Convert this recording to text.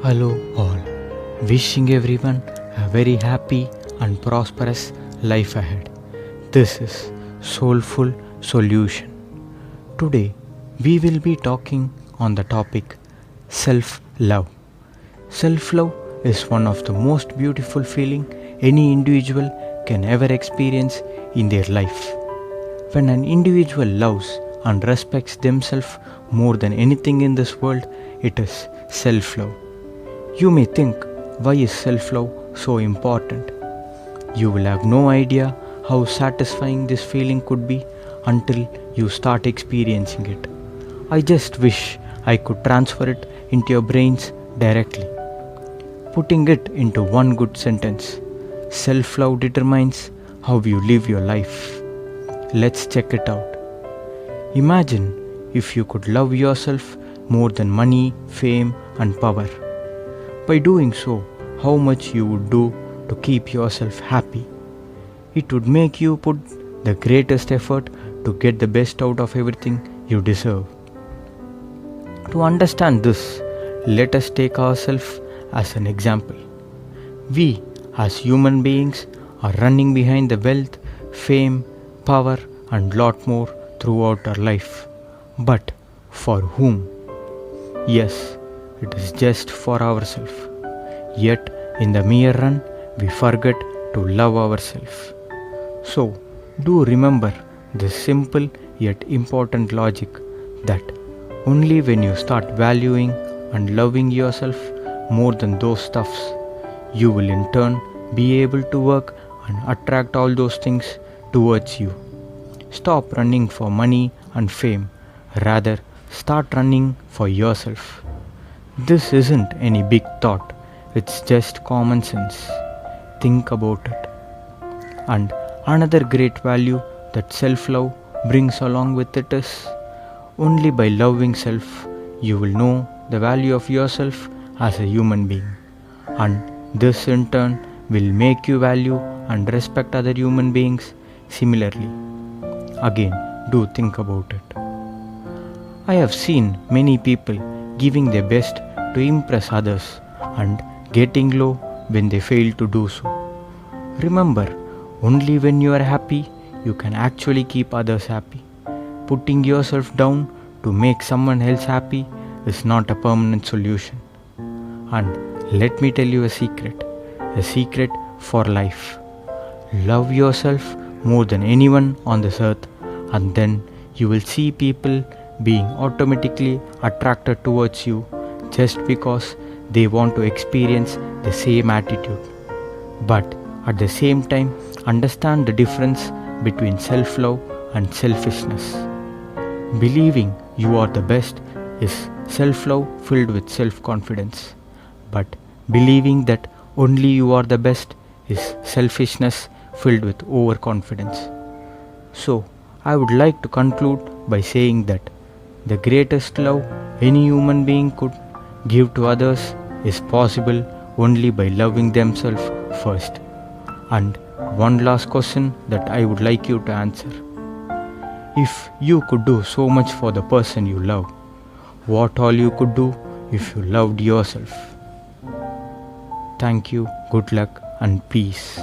Hello all, wishing everyone a very happy and prosperous life ahead. This is Soulful Solution. Today we will be talking on the topic self-love. Self-love is one of the most beautiful feeling any individual can ever experience in their life. When an individual loves and respects themselves more than anything in this world, it is self-love. You may think, why is self-love so important? You will have no idea how satisfying this feeling could be until you start experiencing it. I just wish I could transfer it into your brains directly. Putting it into one good sentence, self-love determines how you live your life. Let's check it out. Imagine if you could love yourself more than money, fame, and power. By doing so, how much you would do to keep yourself happy. It would make you put the greatest effort to get the best out of everything you deserve. To understand this, let us take ourselves as an example. We, as human beings, are running behind the wealth, fame, power, and lot more throughout our life. But for whom? Yes, it is just for ourselves. Yet, in the mere run, we forget to love ourselves. So, do remember this simple yet important logic that only when you start valuing and loving yourself more than those stuffs, you will in turn be able to work and attract all those things towards you. Stop running for money and fame. Rather, start running for yourself. This isn't any big thought. It's just common sense. Think about it. And another great value that self-love brings along with it is only by loving self, you will know the value of yourself as a human being. And this in turn will make you value and respect other human beings similarly. Again, do think about it. I have seen many people giving their best to impress others and getting low when they fail to do so. Remember, only when you are happy, you can actually keep others happy. Putting yourself down to make someone else happy is not a permanent solution. And let me tell you a secret for life. Love yourself more than anyone on this earth, and then you will see people being automatically attracted towards you just because they want to experience the same attitude. But at the same time, understand the difference between self-love and selfishness. Believing you are the best is self-love filled with self-confidence. But believing that only you are the best is selfishness filled with overconfidence. So, I would like to conclude by saying that the greatest love any human being could give to others is possible only by loving themselves first. And one last question that I would like you to answer. If you could do so much for the person you love, what all you could do if you loved yourself? Thank you, good luck, and peace.